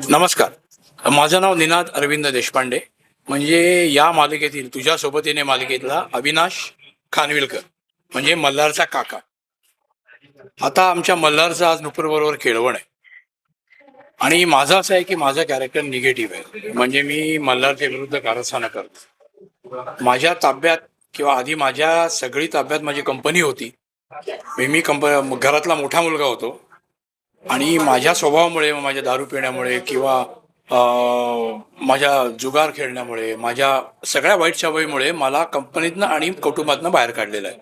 नमस्कार. माझं नाव निनाद अरविंद देशपांडे. म्हणजे या मालिकेतील तुझ्या सोबतीने मालिकेतला अविनाश खानविलकर, म्हणजे मल्हारचा काका. आता आमच्या मल्हारचं आज नुपूरबरोबर खेळवण आहे. आणि माझं असं आहे की माझं कॅरेक्टर निगेटिव्ह आहे. म्हणजे मी मल्हारच्या विरुद्ध कारस्थानं करतो. माझ्या ताब्यात किंवा आधी माझ्या सगळी ताब्यात माझी कंपनी होती. मी घरातला मोठा मुलगा होतो. आणि माझ्या स्वभावामुळे, माझ्या दारू पिण्यामुळे किंवा माझ्या जुगार खेळण्यामुळे, माझ्या सगळ्या वाईट सवयीमुळे मला कंपनीतनं आणि कुटुंबातनं बाहेर काढलेलं आहे.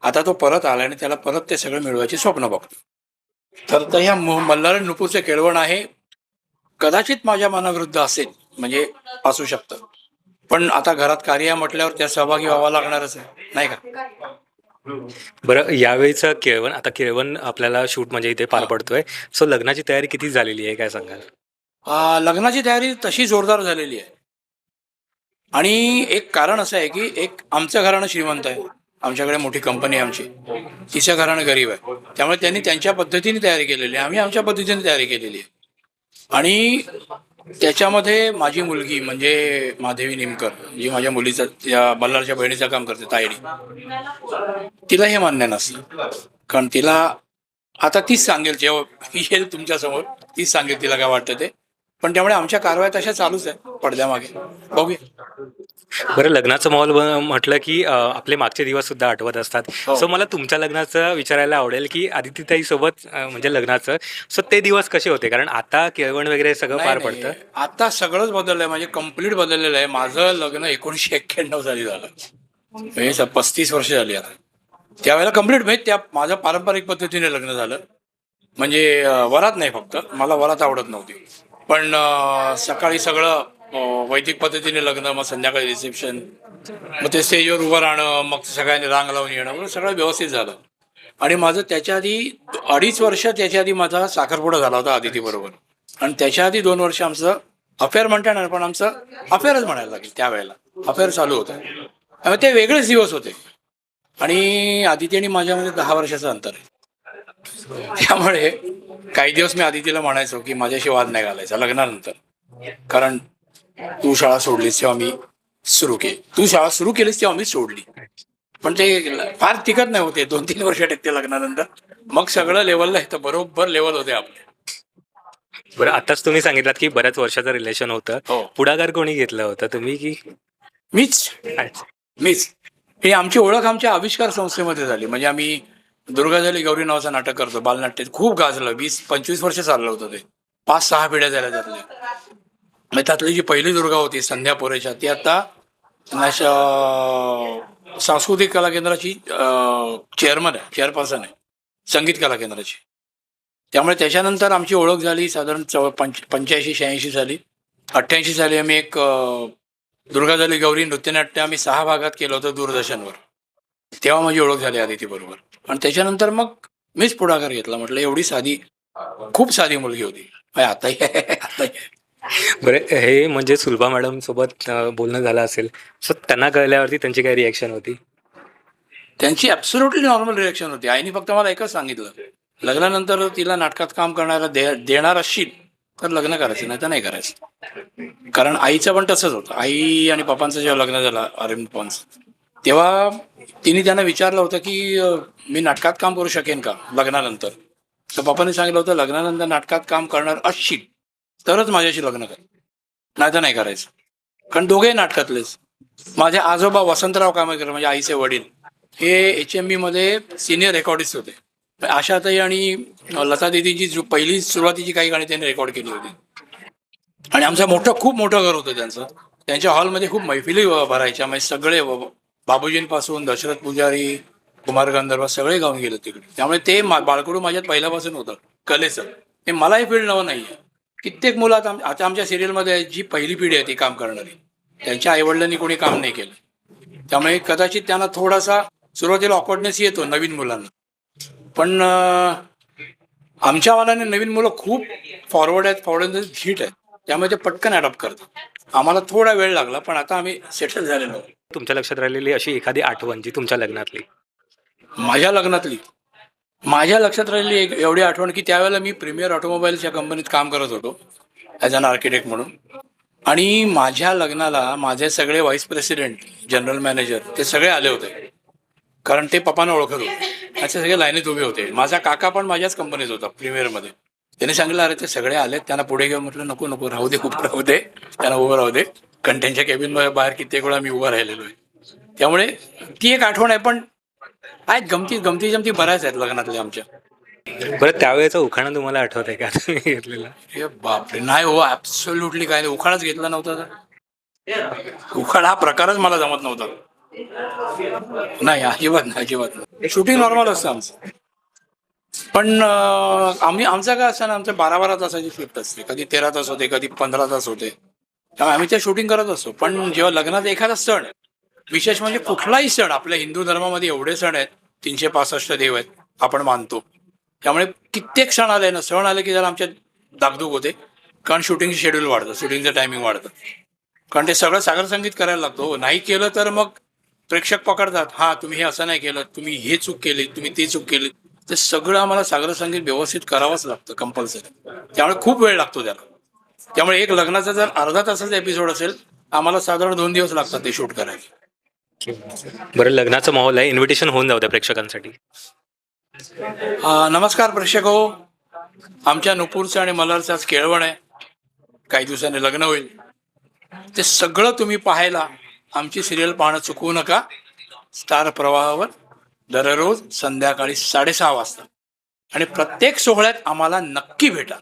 आता तो परत आला आणि त्याला परत ते सगळं मिळवायची स्वप्न बघतो. तर ह्या मल्हार नुपूरचं केळवण आहे. कदाचित माझ्या मनाविरुद्ध असेल, म्हणजे असू शकतं. पण आता घरात कार्य म्हटल्यावर त्या सहभागी व्हावं लागणारच आहे, नाही का? बरं, यावेळीचं केळवण, आता केळवण आपल्याला शूट म्हणजे इथे पार पडतोय. सो लग्नाची तयारी किती झालेली आहे, काय सांगाल? लग्नाची तयारी तशी जोरदार झालेली आहे. आणि एक कारण असं आहे की एक आमचं घराणं श्रीमंत आहे. आमच्याकडे मोठी कंपनी आहे आमची. तिचं घराणं गरीब आहे. त्यामुळे त्यांनी त्यांच्या पद्धतीने तयारी केलेली आहे, आम्ही आमच्या पद्धतीने तयारी केलेली आहे. आणि त्याच्यामध्ये माझी मुलगी म्हणजे माधवी निमकर, जी माझ्या मुलीचं, त्या मल्हारच्या बहिणीचं काम करते, तायडी, तिला हे मान्य नसतं. कारण तिला आता तीच सांगेल, जेव्हा येईल तुमच्यासमोर तीच सांगेल तिला काय वाटतं ते. पण त्यामुळे आमच्या कारवाया तशा चालूच आहे पडद्यामागे. बघूया. बरं, लग्नाचं माहोल म्हटलं की आपले मागचे दिवस सुद्धा आठवत असतात. हो. सो मला तुमच्या लग्नाचं विचारायला आवडेल की आदितीताई सोबत म्हणजे लग्नाचं, सो ते दिवस कसे होते? कारण आता केळवण वगैरे सगळं नाही पार नाही, पडतं. आता सगळंच बदललंय. म्हणजे कम्प्लीट बदललेलं आहे. माझं लग्न 1991 साली झालं, म्हणजे 35 वर्ष झाली आता. त्यावेळेला कम्प्लीट, म्हणजे त्या माझं पारंपरिक पद्धतीने लग्न झालं. म्हणजे वरात नाही, फक्त मला वरात आवडत नव्हती. पण सकाळी सगळं वैदिक पद्धतीने लग्न, मग संध्याकाळी रिसेप्शन, मग ते स्टेजवर उभं राहणं, मग सगळ्यांनी रांग लावून येणं, मग सगळं व्यवस्थित झालं. आणि माझं त्याच्या आधी 2.5 वर्ष त्याच्या आधी माझा साखरपुडा झाला होता आदिती बरोबर. आणि त्याच्या आधी 2 वर्ष आमचं अफेअर म्हणता येणार, पण आमचं अफेअरच म्हणायला लागेल. त्यावेळेला अफेअर चालू होतं. त्यामुळे ते वेगळेच दिवस होते. आणि आदिती आणि माझ्यामध्ये 10 वर्षाचं अंतर आहे. त्यामुळे काही दिवस मी आदितीला म्हणायचो की माझ्याशी वाद नाही घालायचा लग्नानंतर. कारण तू शाळा सोडलीस तेव्हा मी सुरू केली, तू शाळा सुरू केलीस तेव्हा मी सोडली. पण ते फार टिकत नाही होते, 2-3 वर्ष टिकते लग्नानंतर. मग सगळं लेवलला येतं, बरोबर लेवल होते आपले. बरं, आताच तुम्ही सांगितलात की बऱ्याच वर्षाचं रिलेशन होतं. हो. पुढाकार कोणी घेतलं होतं, तुम्ही की? मीच अच्छा. मीच ही आमची ओळख आमच्या आविष्कार संस्थेमध्ये झाली. म्हणजे आम्ही दुर्गा झाली गौरी नावाचं नाटक करतो, बालनाट्य खूप गाजलं. 20-25 वर्ष चाललं होतं ते. 5-6 पिढ्या झाल्या त्यातल्या. मग त्यातली जी पहिली दुर्गा होती संध्या पोरेच्या, ती आता सांस्कृतिक कला केंद्राची चेअरमन आहे, चेअरपर्सन आहे संगीत कला केंद्राची. त्यामुळे त्याच्यानंतर आमची ओळख झाली साधारण 85-86 साली. 88 साली आम्ही एक दुर्गा झाली गौरी नृत्यनाट्य आम्ही 6 भागात केलं होतं दूरदर्शनवर. तेव्हा माझी ओळख झाली आदिती बरोबर. आणि त्याच्यानंतर मग मीच पुढाकार घेतला. म्हटलं एवढी साधी, खूप साधी मुलगी होती, आताही आताही. बरं, हे म्हणजे सुलभा मॅडम सोबत बोलणं झालं असेल, सो त्यांना कळल्यावरती त्यांची काय रिॲक्शन होती? त्यांची ॲब्सोल्युटली नॉर्मल रिएक्शन होती. आईने फक्त मला एकच सांगितलं, लग्नानंतर तिला नाटकात काम करणारा देणार असशील तर लग्न करायचं, नाही तर नाही करायचं. कारण आईचं पण तसंच होतं. आई आणि पप्पांचं जेव्हा लग्न झालं, अरविंद पवारांचं, तेव्हा तिने त्यांना विचारलं होतं की मी नाटकात काम करू शकेन का लग्नानंतर. तर पप्पांनी सांगितलं होतं, लग्नानंतर नाटकात काम करणार असशील तरच माझ्याशी लग्न कर, नाही तर नाही करायचं. कारण दोघेही नाटकातलेच. माझे आजोबा वसंतराव कामेकर, म्हणजे आईचे वडील, हे HMB मध्ये सिनियर रेकॉर्डिस्ट होते. आशाताई आणि लता दिदींची पहिली सुरुवातीची काही गाणी त्यांनी रेकॉर्ड केली होती. आणि आमचं खूप मोठं घर होतं त्यांचं. त्यांच्या हॉलमध्ये खूप मैफिली भरायच्या. म्हणजे सगळे बाबूजींपासून दशरथ पुजारी, कुमार गंधर्व सगळे गाऊन गेले तिकडे. त्यामुळे ते बाळकडू माझ्यात पहिल्यापासून होतं कलेचं. ते मला हे फील्ड नवं नाही आहे. कित्येक मुलं आता आमच्या सिरियलमध्ये जी पहिली पिढी आहे ती काम करणारी, त्यांच्या आईवडिलांनी कोणी काम नाही केलं. त्यामुळे कदाचित त्यांना थोडासा सुरुवातीला ऑकवर्डनेस येतो नवीन मुलांना. पण आमच्या वाल्याने नवीन मुलं खूप फॉरवर्ड धीट आहेत. त्यामुळे ते पटकन अडॉप्ट करतात. आम्हाला थोडा वेळ लागला, पण आता आम्ही सेटल झालेलो आहोत. तुमच्या लक्षात राहिलेली अशी एखादी आठवण जी तुमच्या लग्नातली? माझ्या लग्नातली माझ्या लक्षात राहिलेली एवढी आठवण की त्यावेळेला मी प्रीमियर ऑटोमोबाईल्स या कंपनीत काम करत होतो. ॲज अन आर्किटेक्ट म्हणून. आणि माझ्या लग्नाला माझे सगळे व्हाईस प्रेसिडेंट, जनरल मॅनेजर ते सगळे आले होते, कारण ते पप्पांना ओळखत होते. असे सगळे लाईनीत उभे होते. माझा काका पण माझ्याच कंपनीत होता प्रीमियरमध्ये. त्याने सांगितलं अरे ते सगळे आले, त्यांना पुढे घेऊन. म्हटलं नको नको, राहू दे, उभं राहू दे, त्यांना उभं राहू दे. कारण त्यांच्या केबिनमध्ये बाहेर कित्येक वेळा मी उभा राहिलेलो आहे. त्यामुळे ती एक आठवण आहे. पण आहेत गमती जमती बऱ्याच आहेत लग्नातल्या आमच्या. बरं त्यावेळेचा उखाणा तुम्हाला आठवत आहे का तुम्ही घेतलेला? हे बापरे, नाही हो, ॲब्सोल्युटली काय नाही. उखाणाच घेतला नव्हता तर. उखाणा हा प्रकारच मला जमत नव्हता. नाही, अजिबात नाही. शूटिंग नॉर्मल असतं आमचं. पण आमचं काय असतं ना, आमचं 12-12 तासाची शिफ्ट असते. कधी 13 तास होते, कधी 15 तास होते. त्यामुळे आम्ही ते शूटिंग करत असतो. पण जेव्हा लग्नात एखादा सण, विशेष म्हणजे कुठलाही सण, आपल्या हिंदू धर्मामध्ये एवढे सण आहेत, 365 देव आहेत, आपण मानतो. त्यामुळे कित्येक सण आले ना, सण आले की जरा आमच्या दागदूग होते. कारण शूटिंगचं शेड्यूल वाढतं, शूटिंगचं टायमिंग वाढतं. कारण ते सगळं सागर संगीत करायला लागतो. नाही केलं तर मग प्रेक्षक पकडतात, हां तुम्ही हे असं नाही केलं, तुम्ही हे चूक केली, तुम्ही ती चूक केली. ते सगळं आम्हाला सागर संगीत व्यवस्थित करावंच लागतं कंपल्सरी. त्यामुळे खूप वेळ लागतो त्याला. त्यामुळे एक लग्नाचा जर अर्धा तासाचा एपिसोड असेल, आम्हाला साधारण 2 दिवस लागतात ते शूट करायला. बरं लग्नाचा माहोल आहे, इन्व्हिटेशन होऊन जाऊ द्या प्रेक्षकांसाठी. नमस्कार प्रेक्षक हो, आमच्या नुपूरचं आणि मल्हारचं आज केळवण आहे. काही दिवसांनी लग्न होईल. ते सगळं तुम्ही पाहायला आमची सिरियल पाहणं चुकवू नका. स्टार प्रवाहावर दररोज संध्याकाळी 6:30 वाजता. आणि प्रत्येक सोहळ्यात आम्हाला नक्की भेटा.